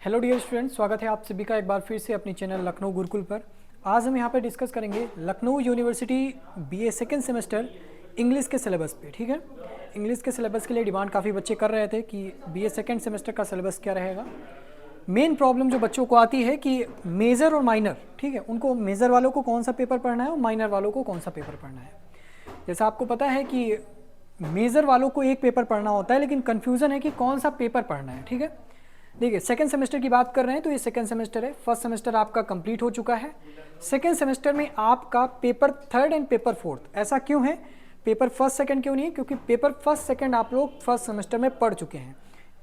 Hello dear students, स्वागत है आप सभी का एक बार फिर से अपनी चैनल लखनऊ गुरुकुल पर। आज हम यहाँ पर डिस्कस करेंगे Lucknow university BA second semester English के सिलेबस पे। ठीक है, इंग्लिश के सिलेबस के लिए डिमांड काफ़ी बच्चे कर रहे थे कि बीए सेकेंड सेमेस्टर का सिलेबस क्या रहेगा। मेन प्रॉब्लम जो बच्चों को आती है कि मेजर और माइनर, ठीक है, उनको मेजर वालों को कौन सा पेपर पढ़ना है और माइनर वालों को कौन सा पेपर पढ़ना है। जैसा आपको पता है कि मेजर वालों को एक पेपर पढ़ना होता है, लेकिन कन्फ्यूज़न है कि कौन सा पेपर पढ़ना है। ठीक है, देखिए सेकेंड सेमेस्टर की बात कर रहे हैं तो ये सेकेंड सेमेस्टर है। फर्स्ट सेमेस्टर आपका कंप्लीट हो चुका है। सेकेंड सेमेस्टर में आपका paper third and paper fourth, ऐसा क्यों है, पेपर फर्स्ट सेकंड क्यों नहीं है, क्योंकि पेपर फर्स्ट सेकंड आप लोग फर्स्ट सेमेस्टर में पढ़ चुके हैं।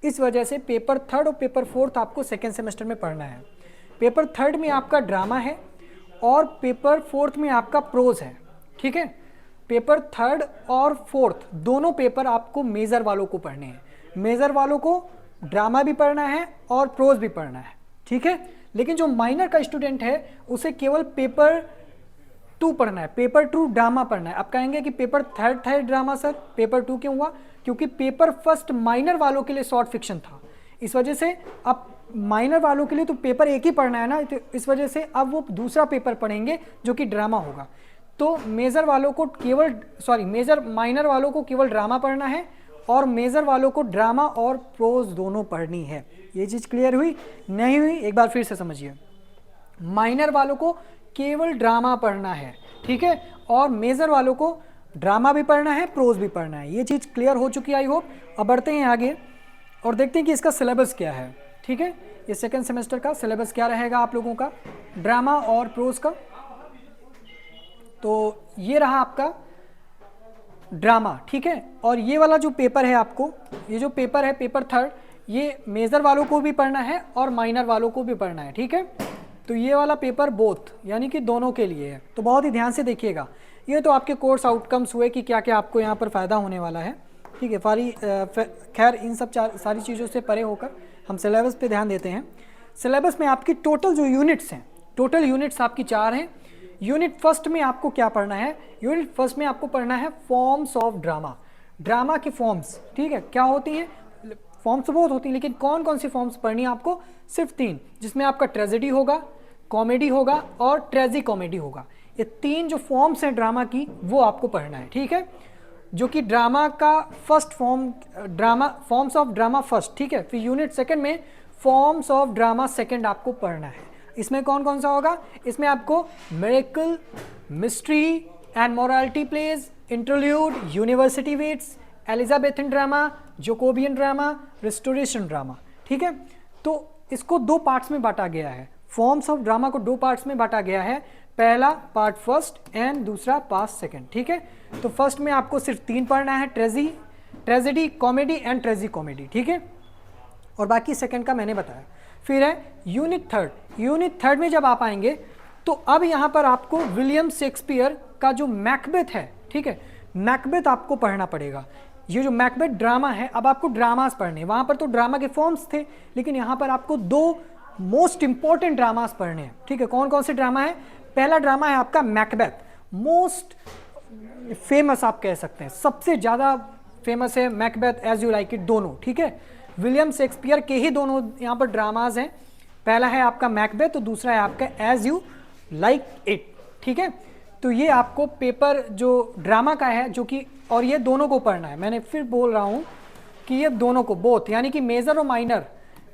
इस वजह से पेपर थर्ड और पेपर फोर्थ आपको सेकेंड सेमेस्टर में पढ़ना है। पेपर थर्ड में आपका ड्रामा है और पेपर फोर्थ में आपका प्रोज है। ठीक है, पेपर थर्ड और फोर्थ दोनों पेपर आपको मेजर वालों को पढ़ने हैं। मेजर वालों को ड्रामा भी पढ़ना है और प्रोज भी पढ़ना है। ठीक है, लेकिन जो माइनर का स्टूडेंट है उसे केवल पेपर टू पढ़ना है, पेपर टू ड्रामा पढ़ना है। आप कहेंगे कि पेपर थर्ड था ड्रामा सर, पेपर टू क्यों हुआ, क्योंकि पेपर फर्स्ट माइनर वालों के लिए शॉर्ट फिक्शन था। इस वजह से अब माइनर वालों के लिए तो पेपर एक ही पढ़ना है ना, तो इस वजह से अब वो दूसरा पेपर पढ़ेंगे जो कि ड्रामा होगा। तो मेजर वालों को माइनर वालों को केवल ड्रामा पढ़ना है और मेजर वालों को ड्रामा और प्रोज दोनों पढ़नी है। ये चीज़ क्लियर हुई? नहीं हुई एक बार फिर से समझिए। माइनर वालों को केवल ड्रामा पढ़ना है, ठीक है, और मेजर वालों को ड्रामा भी पढ़ना है, प्रोज भी पढ़ना है। ये चीज़ क्लियर हो चुकी है आई होप। अब बढ़ते हैं आगे और देखते हैं कि इसका सिलेबस क्या है। ठीक है, ये सेकेंड सेमेस्टर का सिलेबस क्या रहेगा आप लोगों का ड्रामा और प्रोज का। तो ये रहा आपका ड्रामा, ठीक है, और ये वाला जो पेपर है आपको, ये जो पेपर है पेपर थर्ड, ये मेजर वालों को भी पढ़ना है और माइनर वालों को भी पढ़ना है। ठीक है, तो ये वाला पेपर बोथ यानी कि दोनों के लिए है। तो बहुत ही ध्यान से देखिएगा। ये तो आपके कोर्स आउटकम्स हुए कि क्या क्या आपको यहाँ पर फ़ायदा होने वाला है। ठीक है, खैर इन सब सारी चीज़ों से परे होकर हम सिलेबस पे ध्यान देते हैं। सिलेबस में आपकी टोटल जो यूनिट्स हैं, टोटल यूनिट्स आपकी 4 हैं। यूनिट फर्स्ट में आपको क्या पढ़ना है, यूनिट फर्स्ट में आपको पढ़ना है फॉर्म्स ऑफ ड्रामा। ड्रामा की फॉर्म्स, ठीक है, क्या होती हैं, फॉर्म्स बहुत होती हैं, लेकिन कौन कौन सी फॉर्म्स पढ़नी है आपको, सिर्फ 3, जिसमें आपका ट्रेजेडी होगा, कॉमेडी होगा और ट्रेजी कॉमेडी होगा। ये 3 जो फॉर्म्स हैं ड्रामा की वो आपको पढ़ना है। ठीक है, जो कि ड्रामा का first form, forms of drama first, ठीक है, फिर यूनिट सेकंड में फॉर्म्स ऑफ ड्रामा सेकंड आपको पढ़ना है। इसमें कौन कौन सा होगा, इसमें आपको miracle, mystery and morality plays, interlude, university wits, Elizabethan drama, Jacobean drama, restoration drama. ठीक है, तो इसको 2 पार्ट्स में बांटा गया है। फॉर्म्स ऑफ ड्रामा को 2 पार्ट्स में बांटा गया है, पहला पार्ट फर्स्ट एंड दूसरा पार्ट सेकंड। ठीक है, तो फर्स्ट में आपको सिर्फ 3 पढ़ना है, ट्रेजेडी, कॉमेडी एंड ट्रेजी कॉमेडी। ठीक है, और बाकी सेकंड का मैंने बताया। फिर है यूनिट थर्ड। यूनिट थर्ड में जब आप आएंगे तो अब यहाँ पर आपको विलियम शेक्सपियर का जो मैकबेथ है, ठीक है, मैकबेथ आपको पढ़ना पड़ेगा। ये जो मैकबेथ ड्रामा है, अब आपको ड्रामास पढ़ने, वहाँ पर तो ड्रामा के फॉर्म्स थे, लेकिन यहाँ पर आपको 2 मोस्ट इंपॉर्टेंट ड्रामास पढ़ने हैं। ठीक है, कौन कौन से ड्रामा है, पहला ड्रामा है आपका मैकबेथ, मोस्ट फेमस आप कह सकते हैं, सबसे ज़्यादा फेमस है Macbeth, as you like it, दोनों। ठीक है, विलियम शेक्सपियर के ही दोनों यहाँ पर ड्रामाज हैं, पहला है आपका मैकबेथ तो दूसरा है आपका एज यू लाइक इट। ठीक है, तो ये आपको पेपर जो ड्रामा का है जो कि, और ये दोनों को पढ़ना है। मैंने फिर बोल रहा हूँ कि ये दोनों को, बोथ यानी कि मेजर और माइनर,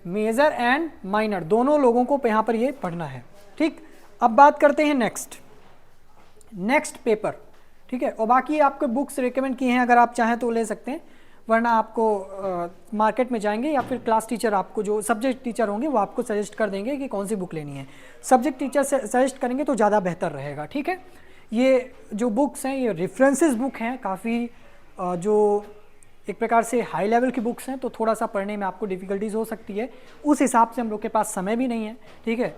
मेजर एंड माइनर दोनों लोगों को यहाँ पर ये पढ़ना है। ठीक, अब बात करते हैं नेक्स्ट पेपर। ठीक है, और बाकी आपको बुक्स रिकमेंड की हैं, अगर आप चाहें तो ले सकते हैं, वरना आपको मार्केट में जाएंगे या फिर क्लास टीचर, आपको जो सब्जेक्ट टीचर होंगे वो आपको सजेस्ट कर देंगे कि कौन सी बुक लेनी है। सब्जेक्ट टीचर से सजेस्ट करेंगे तो ज़्यादा बेहतर रहेगा। ठीक है, ये जो बुक्स हैं ये रेफरेंसेस बुक हैं, काफ़ी जो एक प्रकार से हाई लेवल की बुक्स हैं, तो थोड़ा सा पढ़ने में आपको डिफ़िकल्टीज हो सकती है। उस हिसाब से हम लोग के पास समय भी नहीं है। ठीक है,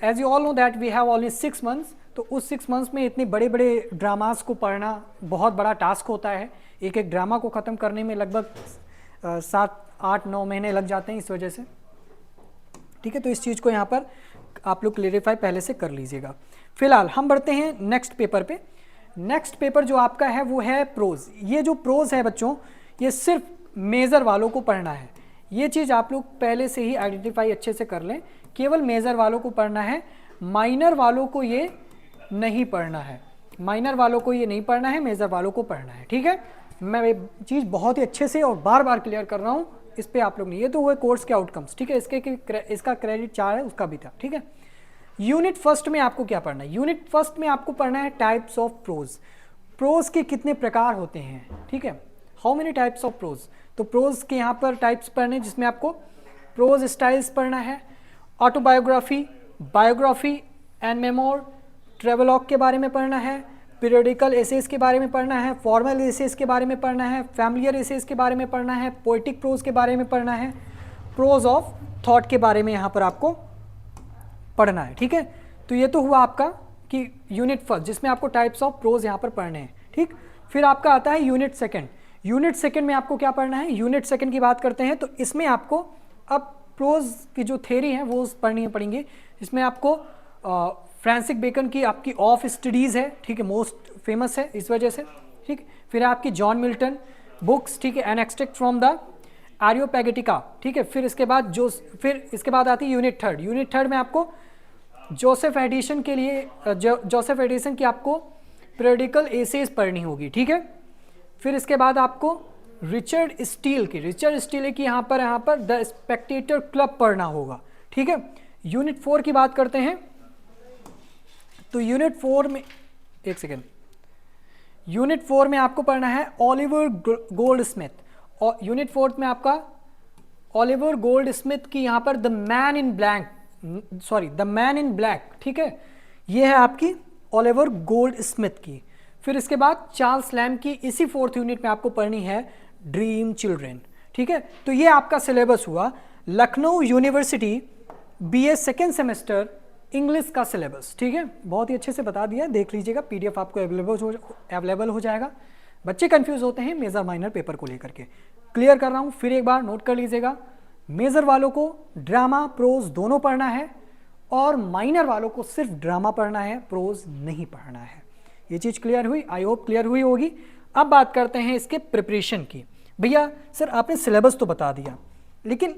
as you all know that we have only 6 months, तो उस 6 मंथ्स में इतने बड़े बड़े ड्रामास को पढ़ना बहुत बड़ा टास्क होता है। एक एक ड्रामा को ख़त्म करने में लगभग 7, 8, 9 महीने लग जाते हैं इस वजह से। ठीक है, तो इस चीज़ को यहाँ पर आप लोग क्लियरिफाई पहले से कर लीजिएगा। फिलहाल हम बढ़ते हैं नेक्स्ट पेपर पे। नेक्स्ट पेपर जो आपका है वो है प्रोज। ये जो प्रोज है बच्चों, ये सिर्फ मेजर वालों को पढ़ना है। ये चीज़ आप लोग पहले से ही आइडेंटिफाई अच्छे से कर लें। केवल मेजर वालों को पढ़ना है, माइनर वालों को ये नहीं पढ़ना है, माइनर वालों को ये नहीं पढ़ना है, मेजर वालों को पढ़ना है। ठीक है, मैं ये चीज़ बहुत ही अच्छे से और बार बार क्लियर कर रहा हूँ, इस पे आप लोग नहीं। ये तो हुए कोर्स के आउटकम्स। ठीक है, इसका क्रेडिट 4 है, उसका भी था। ठीक है, यूनिट फर्स्ट में आपको क्या पढ़ना है? यूनिट फर्स्ट में आपको पढ़ना है टाइप्स ऑफ प्रोज। प्रोज के कितने प्रकार होते हैं? ठीक है, how many types of pros. तो प्रोज के यहाँ पर टाइप्स पढ़ने, जिसमें आपको प्रोज स्टाइल्स पढ़ना है, autobiography, biography and memoir, travelogue के बारे में पढ़ना है, पीरियडिकल एसेस के बारे में पढ़ना है, फॉर्मल एसेस के बारे में पढ़ना है, फैमिलियर एसेस के बारे में पढ़ना है, पोएटिक प्रोज के बारे में पढ़ना है, प्रोज ऑफ थॉट के बारे में यहाँ पर आपको पढ़ना है। ठीक है, तो ये तो हुआ आपका कि यूनिट फर्स्ट, जिसमें आपको टाइप्स ऑफ प्रोज यहाँ पर पढ़ने हैं। ठीक, फिर आपका आता है यूनिट सेकंड। यूनिट सेकंड में आपको क्या पढ़ना है? यूनिट सेकंड की बात करते हैं तो इसमें आपको अब प्रोज की जो थ्योरी है वो पढ़नी पड़ेंगी। इसमें आपको फ्रांसिस बेकन की आपकी ऑफ स्टडीज़ है। ठीक है, मोस्ट फेमस है इस वजह से। ठीक, फिर आपकी जॉन मिल्टन बुक्स। ठीक है, एन एक्सट्रैक्ट फ्रॉम द एरियोपैगेटिका। ठीक है, फिर इसके बाद आती है यूनिट थर्ड। यूनिट थर्ड में आपको जोसेफ एडिसन के लिए जोसेफ एडिसन की आपको पीरियडिकल एसेज पढ़नी होगी। ठीक है, फिर इसके बाद आपको रिचर्ड स्टील की यहाँ पर द स्पेक्टेटर क्लब पढ़ना होगा। ठीक है, यूनिट 4 की बात करते हैं तो यूनिट 4 में एक सेकेंड, यूनिट 4 में आपको पढ़ना है ओलिवर गोल्डस्मिथ। और यूनिट 4 में आपका ओलिवर गोल्डस्मिथ की यहाँ पर द मैन इन ब्लैक। ठीक है, ये है आपकी ओलिवर गोल्डस्मिथ की। फिर इसके बाद चार्ल्स लैम्ब की इसी 4th यूनिट में आपको पढ़नी है ड्रीम चिल्ड्रन। ठीक है, तो ये आपका सिलेबस हुआ Lucknow university BA second semester English का सिलेबस। ठीक है, बहुत ही अच्छे से बता दिया, देख लीजिएगा, पीडीएफ आपको अवेलेबल हो जाएगा। बच्चे कंफ्यूज होते हैं मेजर माइनर पेपर को लेकर के, क्लियर कर रहा हूँ, फिर एक बार नोट कर लीजिएगा। मेजर वालों को ड्रामा प्रोज दोनों पढ़ना है और माइनर वालों को सिर्फ ड्रामा पढ़ना है, प्रोज नहीं पढ़ना है। ये चीज़ क्लियर हुई? आई होप क्लियर हुई होगी। अब बात करते हैं इसके प्रिपरेशन की। भैया सर आपने सिलेबस तो बता दिया, लेकिन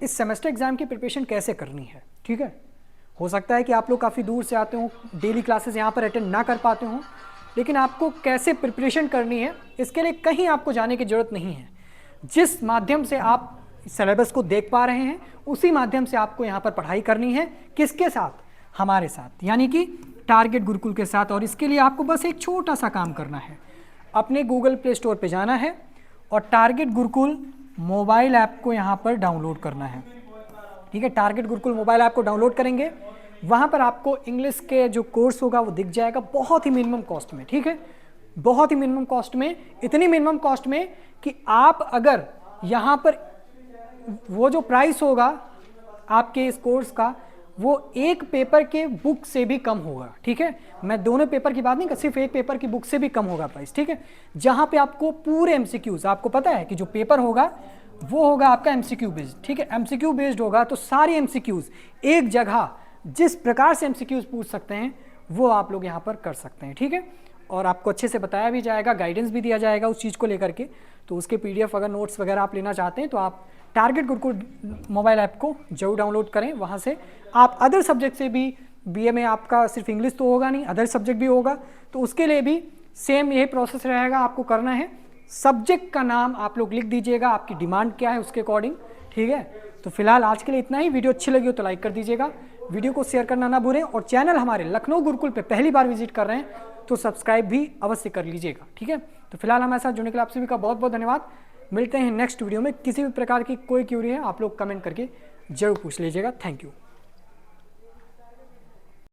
इस सेमेस्टर एग्जाम की प्रिपरेशन कैसे करनी है? ठीक है, हो सकता है कि आप लोग काफ़ी दूर से आते हो, डेली क्लासेस यहाँ पर अटेंड ना कर पाते हो, लेकिन आपको कैसे प्रिपरेशन करनी है इसके लिए कहीं आपको जाने की ज़रूरत नहीं है। जिस माध्यम से आप सिलेबस को देख पा रहे हैं उसी माध्यम से आपको यहाँ पर पढ़ाई करनी है। किसके साथ? हमारे साथ, यानी कि टारगेट गुरुकुल के साथ। और इसके लिए आपको बस एक छोटा सा काम करना है, अपने गूगल प्ले स्टोर पे जाना है और टारगेट गुरुकुल मोबाइल ऐप को यहाँ पर डाउनलोड करना है। ठीक है, टारगेट गुरुकुल मोबाइल ऐप को डाउनलोड करेंगे, वहाँ पर आपको इंग्लिश के जो कोर्स होगा वो दिख जाएगा, बहुत ही मिनिमम कॉस्ट में। ठीक है, बहुत ही मिनिमम कॉस्ट में, इतनी मिनिमम कॉस्ट में कि आप अगर यहाँ पर वो जो प्राइस होगा आपके इस कोर्स का वो एक पेपर के बुक से भी कम होगा। ठीक है, मैं दोनों पेपर की बात नहीं कर, सिर्फ एक पेपर की बुक से भी कम होगा प्राइस। ठीक है, जहाँ पे आपको पूरे एमसीक्यूज, आपको पता है कि जो पेपर होगा वो होगा आपका एमसीक्यू बेस्ड। ठीक है, एमसीक्यू बेस्ड होगा तो सारे एमसीक्यूज एक जगह जिस प्रकार से एमसीक्यूज पूछ सकते हैं वो आप लोग यहाँ पर कर सकते हैं। ठीक है, और आपको अच्छे से बताया भी जाएगा, गाइडेंस भी दिया जाएगा उस चीज़ को लेकर के। तो उसके पीडीएफ अगर नोट्स वगैरह आप लेना चाहते हैं तो आप टारगेट गुरुकुल मोबाइल ऐप को जरूर डाउनलोड करें। वहाँ से आप अदर सब्जेक्ट से भी, बीए में आपका सिर्फ इंग्लिश तो होगा नहीं, अदर सब्जेक्ट भी होगा, तो उसके लिए भी सेम यही प्रोसेस रहेगा। आपको करना है सब्जेक्ट का नाम आप लोग लिख दीजिएगा, आपकी डिमांड क्या है उसके अकॉर्डिंग। ठीक है, तो फिलहाल आज के लिए इतना ही। वीडियो अच्छी लगी हो तो लाइक कर दीजिएगा, वीडियो को शेयर करना ना भूलें, और चैनल हमारे लखनऊ गुरुकुल पे पहली बार विजिट कर रहे हैं तो सब्सक्राइब भी अवश्य कर लीजिएगा। ठीक है, तो फिलहाल हमारे साथ जुड़ने के लिए आप सभी का बहुत बहुत धन्यवाद। मिलते हैं नेक्स्ट वीडियो में। किसी भी प्रकार की कोई क्यूरी है आप लोग कमेंट करके जरूर पूछ लीजिएगा। Thank you.